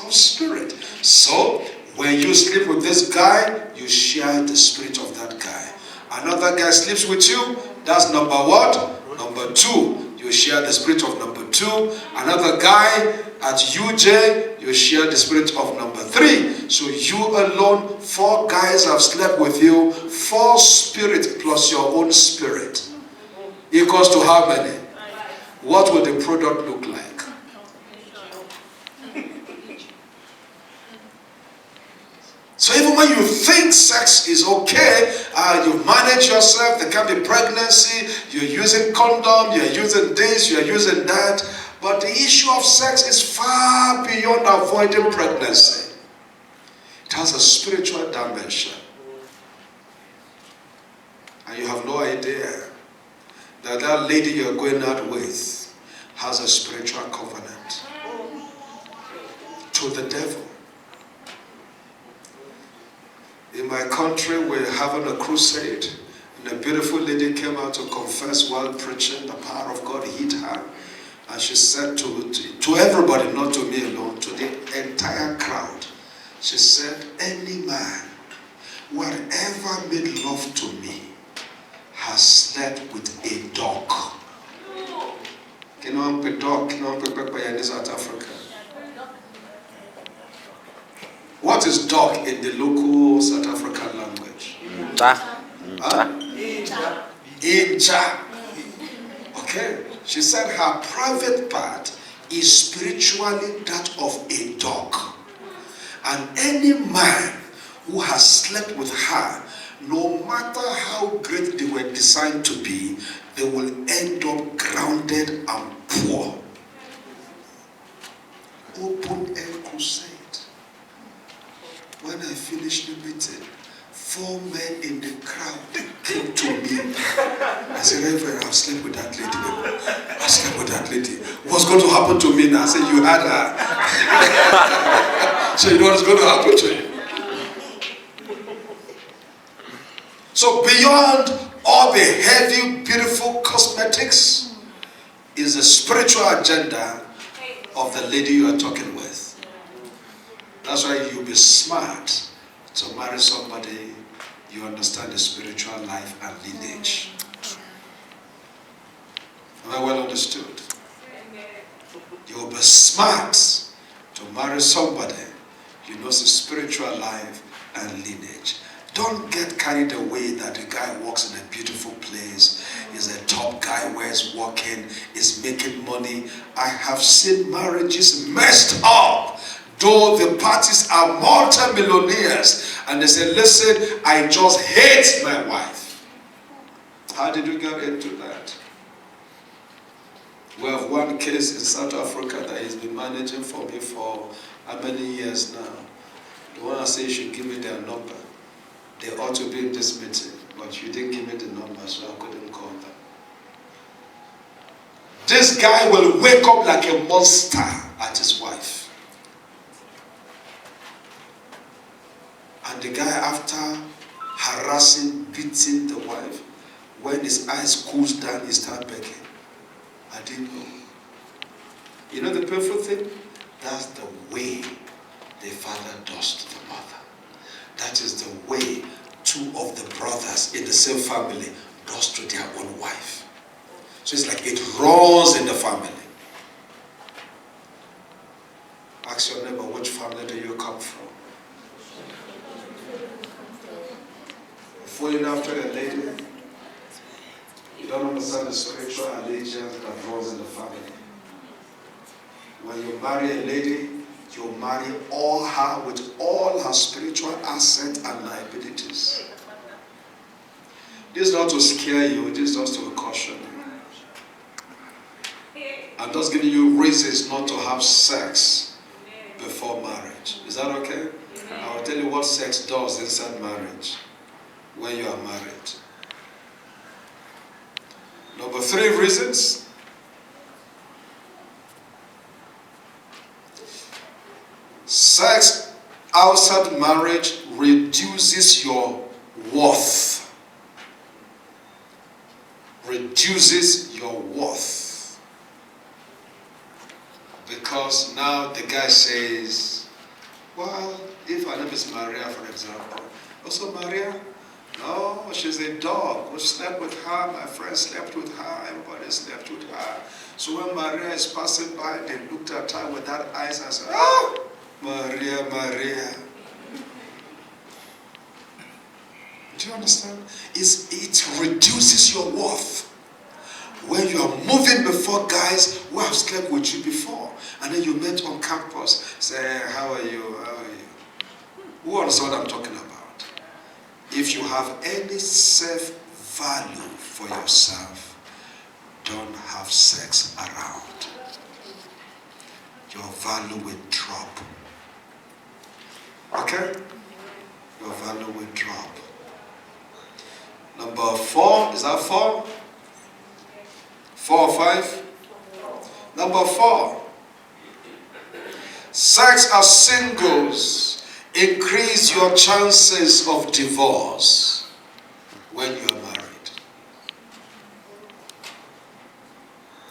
of spirit. So, when you sleep with this guy, you share the spirit of that guy. Another guy sleeps with you, that's number what? Number 2. You share the spirit of number 2. Another guy at UJ, you share the spirit of number 3. So you alone, 4 guys have slept with you. 4 spirit plus your own spirit equals to how many? What will the product look like? So even when you think sex is okay, you manage yourself, there can be pregnancy, you're using condom, you're using this, you're using that. But the issue of sex is far beyond avoiding pregnancy. It has a spiritual dimension. And you have no idea that that lady you're going out with has a spiritual covenant to the devil. In my country, we're having a crusade, and a beautiful lady came out to confess while preaching. The power of God hit her, and she said to everybody, not to me alone, to the entire crowd, she said, any man, whatever made love to me, has slept with a dog. You know, a dog, in South Africa. What is dog in the local South African language? Inja. Okay. She said her private part is spiritually that of a dog. And any man who has slept with her, no matter how great they were designed to be, they will end up grounded and poor. Open air crusade. When I finished the meeting, 4 men in the crowd came to me. I said, Reverend, I've slept with that lady. I slept with that lady. What's going to happen to me now? I said, you had her. So you know what's going to happen to you. So beyond all the heavy, beautiful cosmetics is the spiritual agenda of the lady you are talking with. That's why you'll be smart to marry somebody you understand the spiritual life and lineage. Am I well understood? You'll be smart to marry somebody you know the spiritual life and lineage. Don't get carried away that the guy walks in a beautiful place, is a top guy where he's working, is making money. I have seen marriages messed up. Though the parties are multi-millionaires, and they say, listen, I just hate my wife. How did you get into that? We have one case in South Africa that he's been managing for me for how many years now? The one I say you should give me their number. They ought to be in this meeting, but you didn't give me the number, so I couldn't call them. This guy will wake up like a monster at his wife. And the guy, after harassing, beating the wife, when his eyes cools down, he starts begging. I didn't know. You know the painful thing? That's the way the father does to the mother. That is the way 2 of the brothers in the same family does to their own wife. So it's like it runs in the family. Ask your neighbor, which family do you come from? Falling after a lady, you don't understand the spiritual allegiance that runs in the family. When you marry a lady, you marry all her with all her spiritual assets and liabilities. This is not to scare you, this is just to caution you. I'm just giving you reasons not to have sex before marriage. Is that okay? I will tell you what sex does inside marriage when you are married. Number 3 reasons. Sex outside marriage reduces your worth. Reduces your worth. Because now the guy says, Well, if her name is Maria, for example, also Maria, no, she's a dog. We slept with her, my friend slept with her, everybody slept with her. So when Maria is passing by, they looked at her with that eyes and said, oh, Maria, Maria. Do you understand? It reduces your worth. When you are moving before guys who have slept with you before, and then you met on campus, say, how are you? How are you? Who understands what I'm talking about? If you have any self-value for yourself, don't have sex around. Your value will drop. Okay? Your value will drop. Number 4, is that 4? 4 or 5? Number 4. Sex as singles increase your chances of divorce when you are married.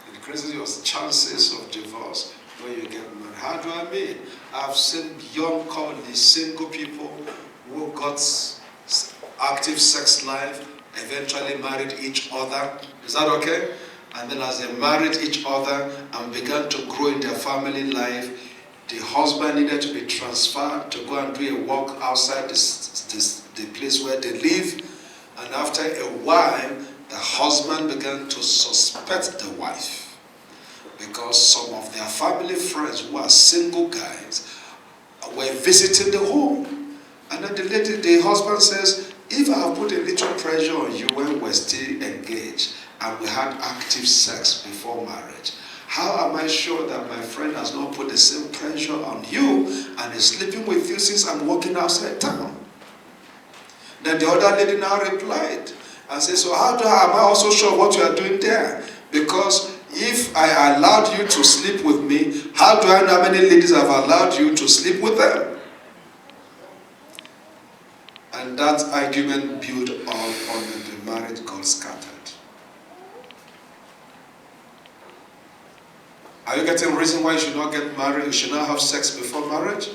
It increases your chances of divorce when you get married. How do I mean? I've seen young couples, single people who got active sex life, eventually married each other. Is that okay? And then as they married each other and began to grow in their family life, the husband needed to be transferred to go and do a work outside the place where they live. And after a while, the husband began to suspect the wife because some of their family friends who are single guys were visiting the home. And then the husband says, if I have put a little pressure on you when we're still engaged and we had active sex before marriage, how am I sure that my friend has not put the same pressure on you and is sleeping with you since I'm walking outside town? Then the other lady now replied and said, so am I also sure what you are doing there? Because if I allowed you to sleep with me, how do I know how many ladies have allowed you to sleep with them? And that argument built up on the marriage got scattered. Are you getting a reason why you should not get married? You should not have sex before marriage?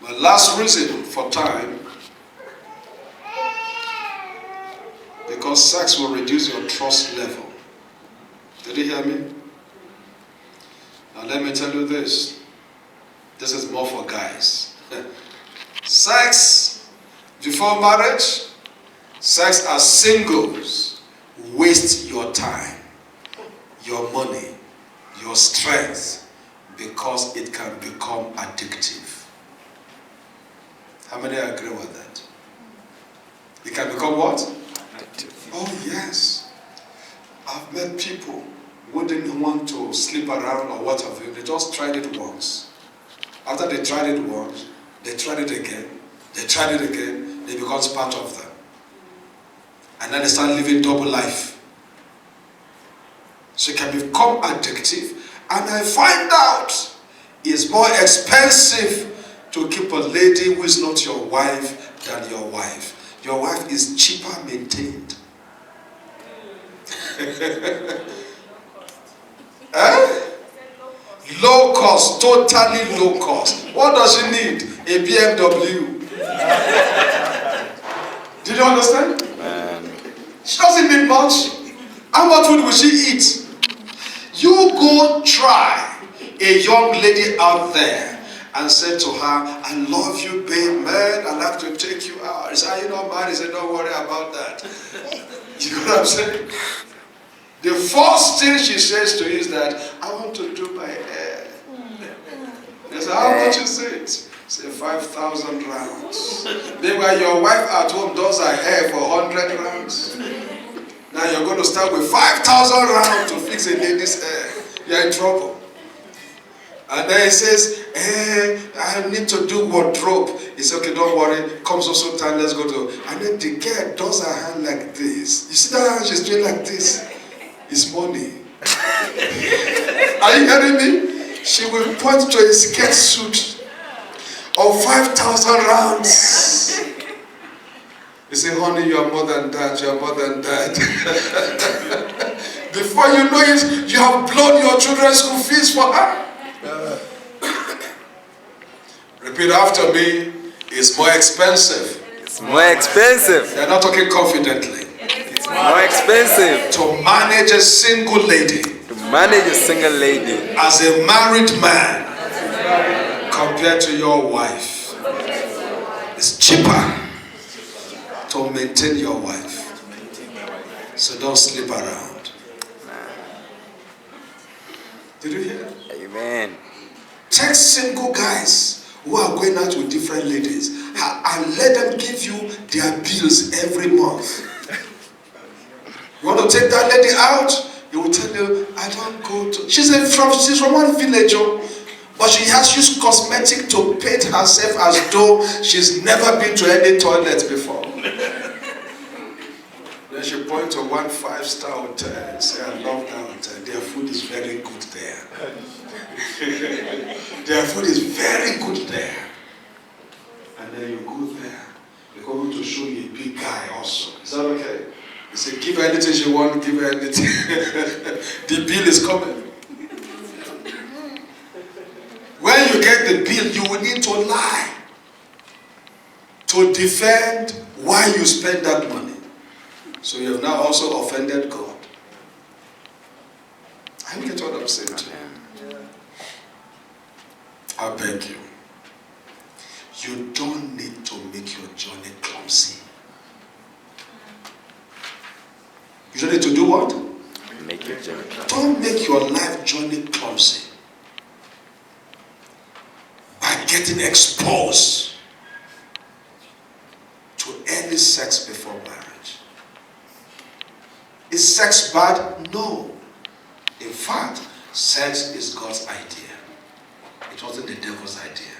My last reason for time, because sex will reduce your trust level. Did you hear me? Now let me tell you this. This is more for guys. Sex before marriage, sex as singles, waste your time, your money, your strength, because it can become addictive. How many agree with that? It can become what? Addictive. Oh yes. I've met people who didn't want to sleep around or what have you. They just tried it once. After they tried it once, they tried it again. They tried it again. It becomes part of them. And then they start living double life. So it can become addictive. And I find out it's more expensive to keep a lady who is not your wife than your wife. Your wife is cheaper maintained. Low cost, totally low cost. What does she need? A BMW. Did you understand? She doesn't need much. How much food will she eat? You go try a young lady out there and say to her, I love you, babe, man. I'd like to take you out. He said, are you not married? He said, don't worry about that. You know what I'm saying? The first thing she says to you is that, I want to do my hair. They say, how much is it? Say 5,000 rounds. Meanwhile, your wife at home does her hair for 100 rounds. Now you're going to start with 5,000 rounds to fix a lady's hair. You're in trouble. And then he says, I need to do wardrobe. He said, okay, don't worry. Comes also time, let's go to. And then the girl does her hand like this. You see that hand she's doing like this? It's money. Are you hearing me? She will point to a skirt suit of 5,000 rounds. You say, honey, you are more than that, you are more than that. Before you know it, you have blown your children's school fees for her. Repeat after me. It's more expensive. It's more expensive. They're not talking confidently. It's more expensive to manage a single lady. to manage a single lady As a married man. Compared to your wife. It's cheaper to maintain your wife. So don't sleep around. Did you hear? Amen. Take single guys who are going out with different ladies and let them give you their bills every month. You want to take that lady out? You will tell you, I don't go to... She's from one village, but she has used cosmetic to paint herself as though she's never been to any toilet before. Then she points to one 5-star hotel and says, I love that hotel. Their food is very good there. Their food is very good there. And then you go there. They're going to show you a big guy also. Is that okay? You say, give her anything she wants, give her anything. The bill is coming. When you get the bill, you will need to lie to defend why you spend that money. So you have now also offended God. I get what I'm saying to you. I beg you. You don't need to make your journey clumsy. You don't need to do what? Make your journey clumsy. Don't make your life journey clumsy by getting exposed to early sex before marriage. Is sex bad? No. In fact, sex is God's idea. It wasn't the devil's idea.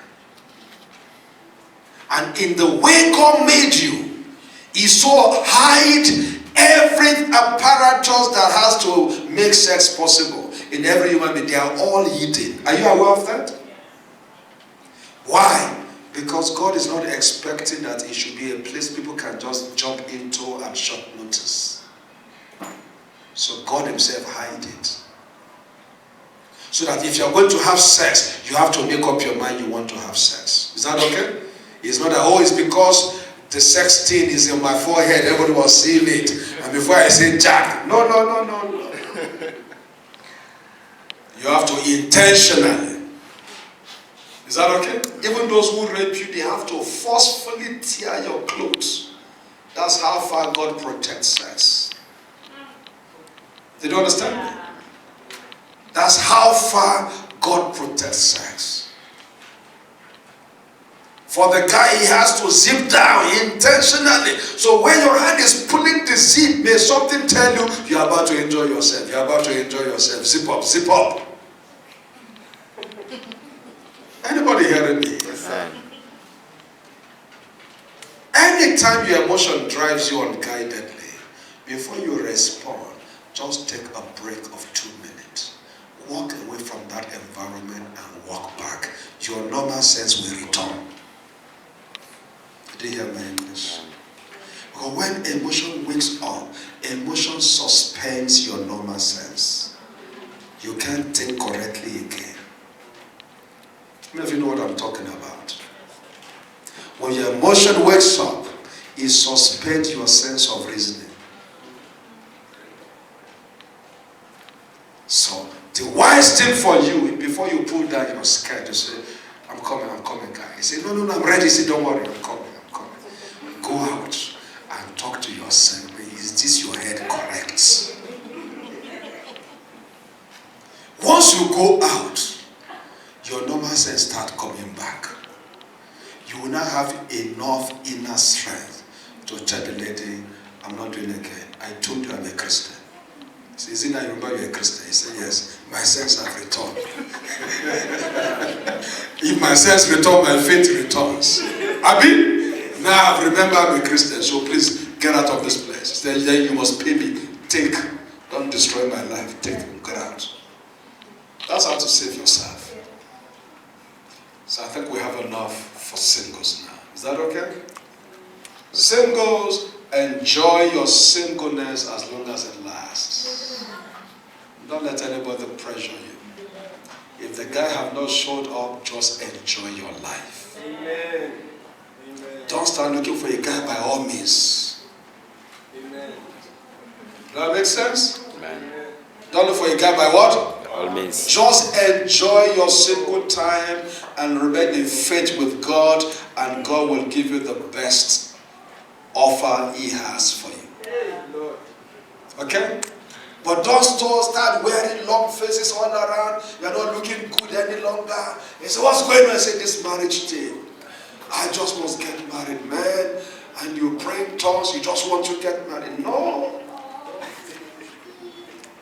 And in the way God made you, He so hide every apparatus that has to make sex possible in every human being. They are all hidden. Are you aware of that? Why? Because God is not expecting that it should be a place people can just jump into at short notice. So God Himself hide it. So that if you're going to have sex, you have to make up your mind you want to have sex. Is that okay? It's not that, oh, it's because the sex thing is in my forehead, everybody was seeing it. And before I say Jack, no. You have to intentionally. Is that okay? Even those who rape you, they have to forcefully tear your clothes. That's how far God protects sex. Did you understand me? That's how far God protects sex. For the guy, he has to zip down intentionally. So when your hand is pulling the zip, may something tell you, you're about to enjoy yourself. You're about to enjoy yourself. Zip up, zip up. Anybody hearing me? Yes, sir. Anytime your emotion drives you unguidedly, before you respond, just take a break of 2 minutes. Walk away from that environment and walk back. Your normal sense will return. Did you hear my English? Because when emotion wakes up, emotion suspends your normal sense. You can't think correctly again. How many of you know what I'm talking about? When your emotion wakes up, it suspends your sense of reasoning. So, the wise thing for you, before you pull down your skirt, you say, I'm coming, guy. You say, no, I'm ready. You say, don't worry, I'm coming. Go out and talk to yourself. Is this your head correct? Once you go out, your normal sense start coming back. You will not have enough inner strength to tell the lady, I'm not doing it again. I told you I'm a Christian. He says, isn't that you remember you're a Christian? He said, yes, my sense have returned. If my sense returns, my faith returns. Abi? Now I've remembered I'm a Christian, so please get out of this place. Then you must pay me. Take. Don't destroy my life. Take. Get out. That's how to save yourself. So I think we have enough for singles now. Is that okay? Singles, enjoy your singleness as long as it lasts. Don't let anybody pressure you. If the guy have not showed up, just enjoy your life. Amen. Don't start looking for a guy by all means. Amen. Does that make sense? Amen. Don't look for a guy by what? All means. Just enjoy your single time and remain in faith with God, and God will give you the best offer He has for you. Okay? But don't start wearing long faces all around. You're not looking good any longer. You say, what's going on? I say, this marriage thing. I just must get married, man. And you pray in tongues, you just want to get married. No.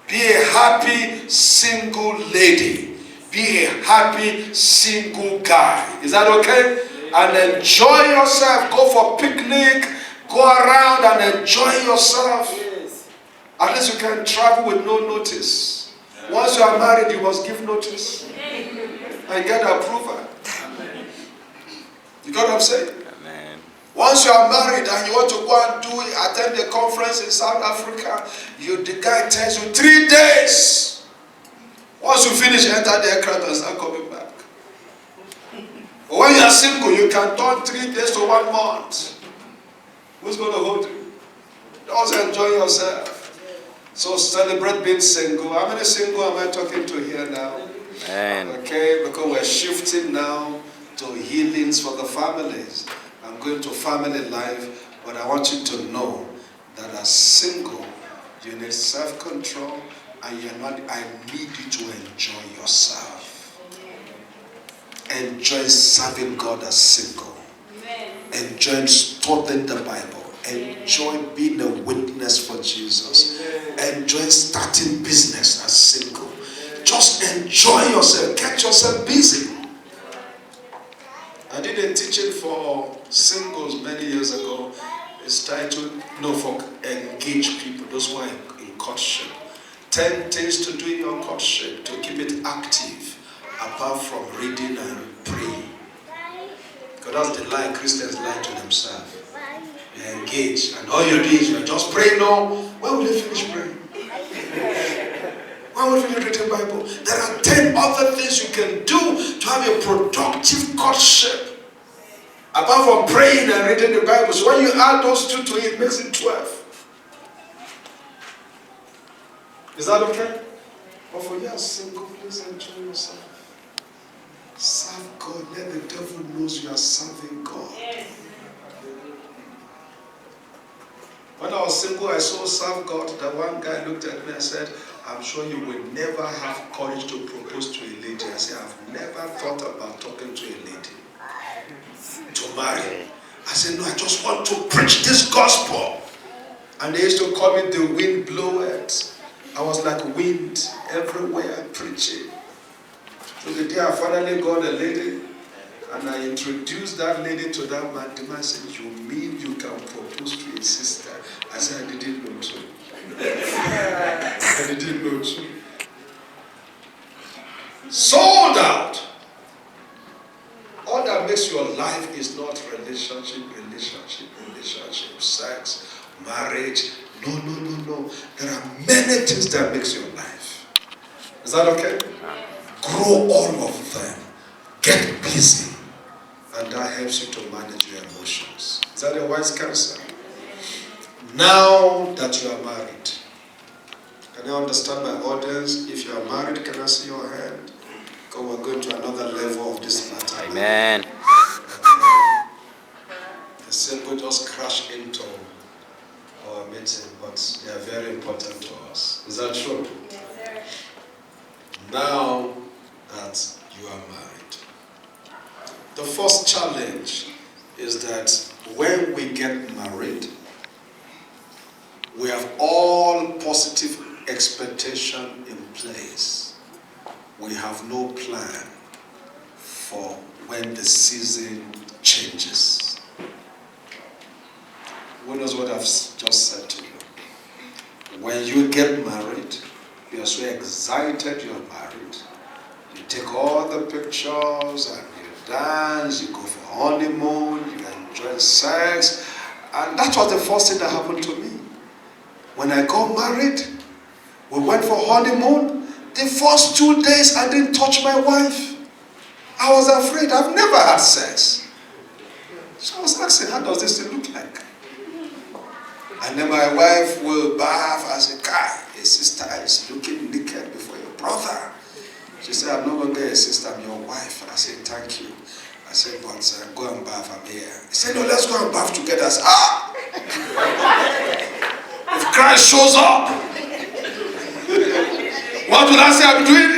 Be a happy single lady. Be a happy single guy. Is that okay? And enjoy yourself. Go for picnic. Go around and enjoy yourself. At least you can travel with no notice. Once you are married, you must give notice. And get approval. You got what I'm saying? Amen. Once you are married and you want to go and attend a conference in South Africa, the guy tells you 3 days. Once you finish, enter the aircraft and start coming back. But when you are single, you can turn 3 days to 1 month. Who's going to hold you? Just enjoy yourself. So celebrate being single. How many single am I talking to here now? Amen. Okay, because we're shifting now to healings for the families. I'm going to family life, but I want you to know that as single, you need self-control, and I need you to enjoy yourself. Enjoy serving God as single. Enjoy studying the Bible. Enjoy being a witness for Jesus. Enjoy starting business as single. Just enjoy yourself. Get yourself busy. I did a teaching for singles many years ago. It's titled, for engaged people, those who are in courtship. 10 things to do in your courtship to keep it active, apart from reading and praying. Because that's the lie Christians lie to themselves. You're engaged, and all you do is you're just praying. No, when will you finish praying? When will you finish reading the Bible? There are 10 other things you can do to have a productive courtship, apart from praying and reading the Bible. So when you add those 2 to it, it makes it 12. Is that okay? But for you single, please enjoy yourself. Serve God. Let the devil knows you are serving God. Yes. When I was single, I so served God that one guy looked at me and said, I'm sure you will never have courage to propose to a lady. I said, I've never thought about talking to a lady to marry. I said, no, I just want to preach this gospel. And they used to call me the wind blowers. I was like wind everywhere preaching. So the day I finally got a lady, and I introduced that lady to that man, the man said, you mean you can propose to a sister? I said, I didn't know too. I didn't know too. Sold out. All that makes your life is not relationship, sex, marriage. No. There are many things that makes your life. Is that okay? Grow all of them. Get busy. And that helps you to manage your emotions. Is that a wise counsel? Now that you are married, can you understand my audience? If you are married, can I see your hand? Because we're going to another level of this matter. Amen. The single just crash into our meeting, but they are very important to us. Is that true? Yes, sir. Now that you are married, the first challenge is that when we get married, we have all positive expectation in place. We have no plan for when the season changes. Who knows what I've just said to you? When you get married, you are so excited you are married. You take all the pictures and you dance, you go for honeymoon, you enjoy sex. And that was the first thing that happened to me. When I got married, we went for honeymoon. The first 2 days I didn't touch my wife. I was afraid. I've never had sex. So I was asking, how does this thing look like? And then my wife will bath. I said, Kai, your sister is looking naked before your brother. She said, I'm no longer your sister, I'm your wife. I said, thank you. I said, but go and bath, I'm here. He said, no, let's go and bath together. I said, if Christ shows up, what will I say I'm doing?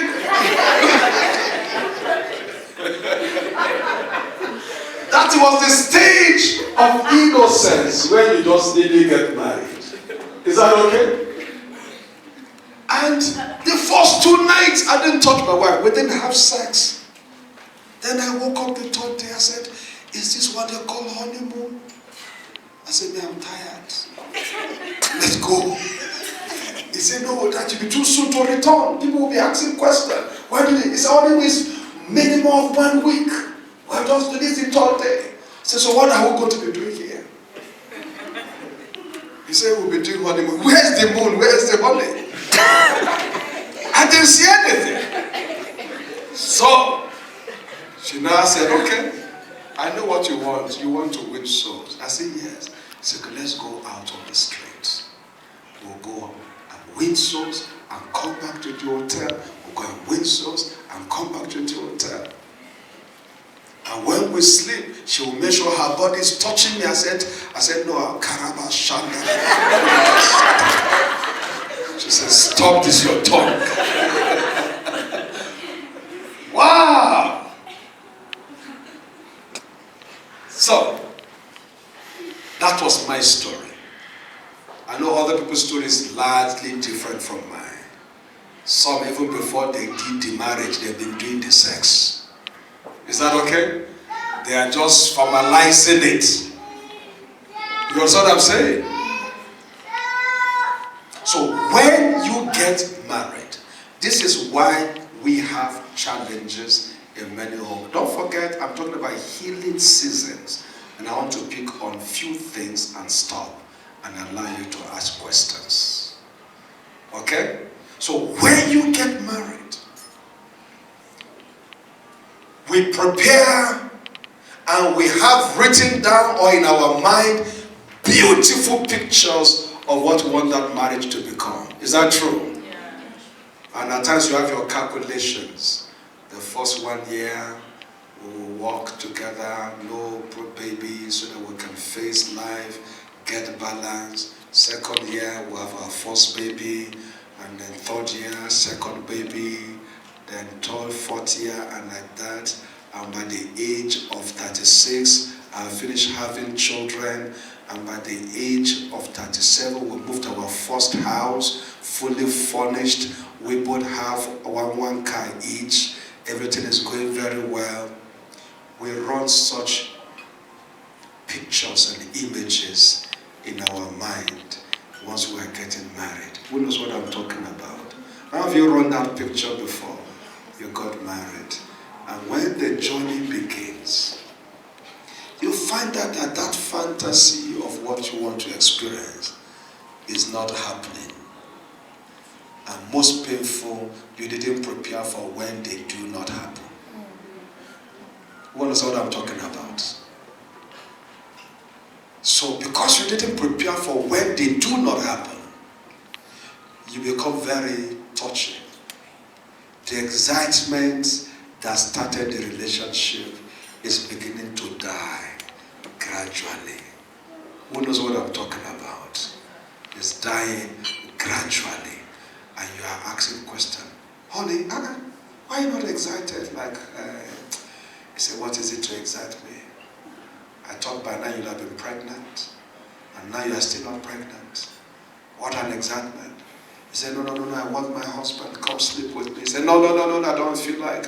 That was the stage of innocence when you just didn't get married. Is that okay? And the first 2 nights, I didn't touch my wife. We didn't have sex. Then I woke up the 3rd day. I said, is this what they call honeymoon? I said, man, I'm tired. Let's go. He said, no, that will be too soon to return. People will be asking questions. Why did he? It's always minimum of 1 week. Well, just do this the 3rd day. I said, so what are we going to be doing here? He said, we'll be doing honeymoon. Where's the moon? Where's the honey? I didn't see anything. So, she now said, okay, I know what you want. You want to win souls. I said, yes. He said, let's go out on the streets. We'll go and win souls and come back to the hotel. We'll go and win souls and come back to the hotel. And when we sleep, she will make sure her body is touching me. I said, no, Karaba Shanda. She said, stop this, your tongue. Wow. So, that was my story. I know other people's story is largely different from mine. Some, even before they did the marriage, they've been doing the sex. Is that okay? They are just formalizing it. You understand what I'm saying? So when you get married, this is why we have challenges in many homes. Don't forget, I'm talking about healing seasons. And I want to pick on few things and stop and allow you to ask questions. Okay? So when you get married, we prepare and we have written down or in our mind beautiful pictures of what we want that marriage to become. Is that true? Yeah. And at times you have your calculations. The first 1 year we will walk together, no babies, so that we can face life, get balance. 2nd year we'll have our first baby, and then 3rd year, 2nd baby, then 3rd, 4th year, and like that. And by the age of 36, I'll finish having children. And by the age of 37, we moved to our first house, fully furnished. We both have one car each. Everything is going very well. We run such pictures and images in our mind once we are getting married. Who knows what I'm talking about? How have you run that picture before you got married? And when the journey begins, you find that that fantasy of what you want to experience is not happening. And most painful, you didn't prepare for when they do not happen. You understand what I'm talking about? So because you didn't prepare for when they do not happen, you become very touchy. The excitement that started the relationship is beginning to die gradually. Who knows what I'm talking about? It's dying gradually. And you are asking question, honey, why are you not excited? Like, he said, what is it to excite me? I thought by now you'd have been pregnant, and now you are still not pregnant. What an excitement. He said, no, I want my husband to come sleep with me. He said, no, I don't feel like.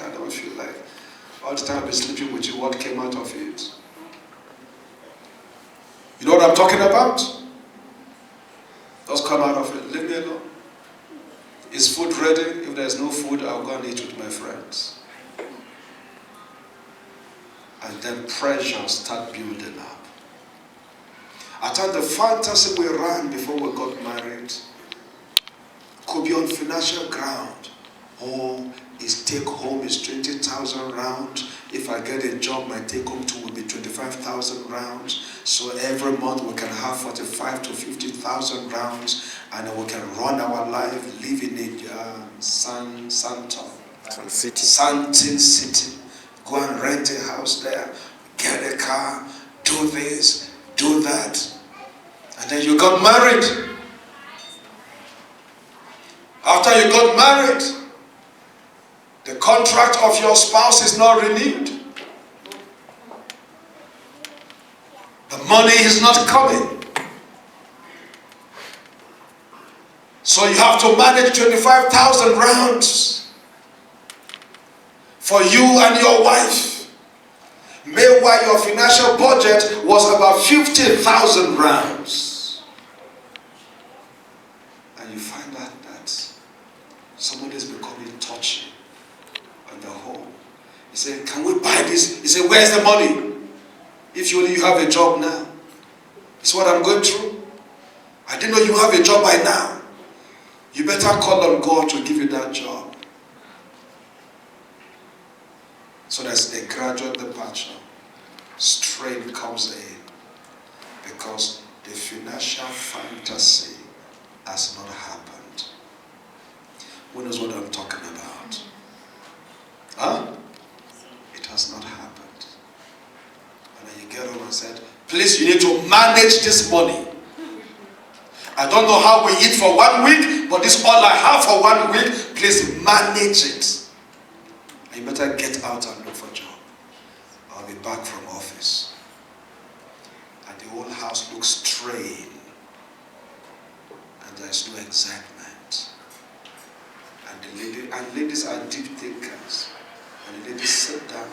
All the time I've been sleeping with you, what came out of it? You know what I'm talking about? Just come out of it, leave me alone. Is food ready? If there's no food, I'll go and eat with my friends. And then pressure start building up. At times the fantasy we ran before we got married could be on financial ground. Oh, his take home is 20,000 rounds. If I get a job, my take home too will be 25,000 rounds. So every month we can have 45 to 50,000 rounds, and we can run our life, live in a Samson city. Go and rent a house there, get a car, do this, do that. And then you got married. After you got married, the contract of your spouse is not renewed. The money is not coming. So you have to manage 25,000 rounds for you and your wife. Meanwhile, your financial budget was about 50,000 rounds. And you find out that somebody is becoming touchy on the home. He said, can we buy this? He said, where's the money? If you only have a job now. It's what I'm going through. I didn't know you have a job by now. You better call on God to give you that job. So there's a gradual departure. Strain comes in because the financial fantasy has not happened. Who knows what I'm talking about? Huh? It has not happened. And then you get home and said, please, you need to manage this money. I don't know how we eat for 1 week, but this is all I have for 1 week. Please manage it. And you better get out and look for a job. I'll be back from office. And the whole house looks strained. And there's no excitement. And ladies are deep thinkers. And the ladies sit down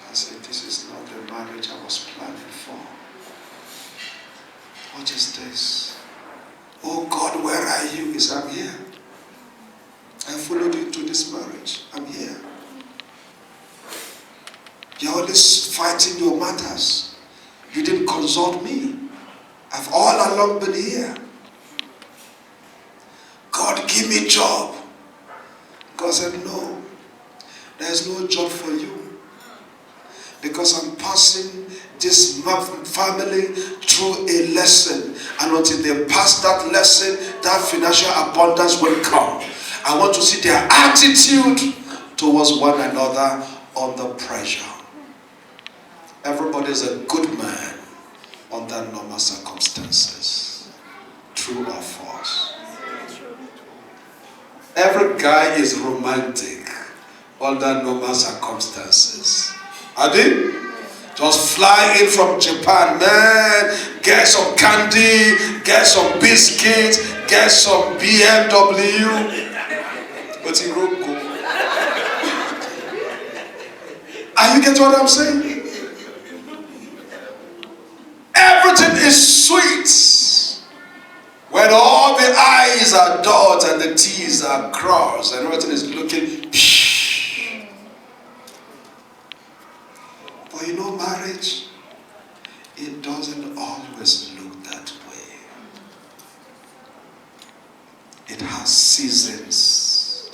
and say, this is not the marriage I was planning for. What is this? Oh God, where are you? He said, I'm here. I followed you into this marriage. I'm here. You're always fighting your matters. You didn't consult me. I've all along been here. God, give me a job. God said, no. There's no job for you. Because I'm passing this family through a lesson. And until they pass that lesson, that financial abundance will come. I want to see their attitude towards one another under pressure. Everybody is a good man under normal circumstances. True or false? Every guy is romantic under normal circumstances. Are they? Just fly in from Japan, man. Get some candy, get some biscuits, get some BMW. But he wrote go. Are you getting what I'm saying? Everything is sweet when all the I's are dotted and the T's are crossed and everything is looking psh. But you know, marriage, it doesn't always look that way. It has seasons.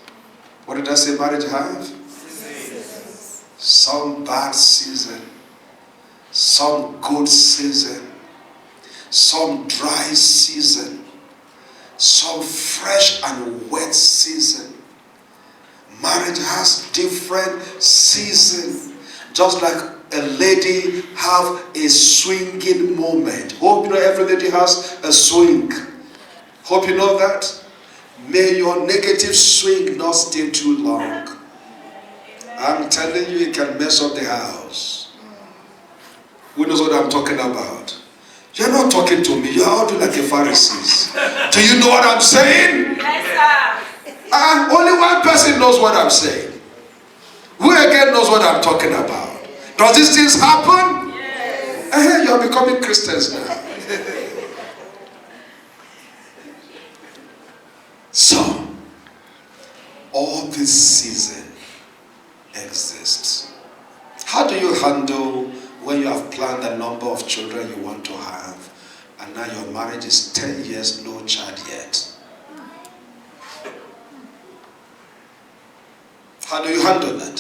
What did I say marriage have? Seasons. Some bad season, some good season, some dry season, some fresh and wet season. Marriage has different seasons. Just like a lady have a swinging moment. Hope you know every lady has a swing. Hope you know that. May your negative swing not stay too long. I'm telling you, it can mess up the house. Who knows what I'm talking about? You're not talking to me. You're all doing like a Pharisees. Do you know what I'm saying? Yes, sir. Only one person knows what I'm saying. Who again knows what I'm talking about? Does these things happen? Yes. You're becoming Christians now. So, all this season exists. How do you handle when you have planned the number of children you want to have, and now your marriage is 10 years, no child yet? How do you handle that?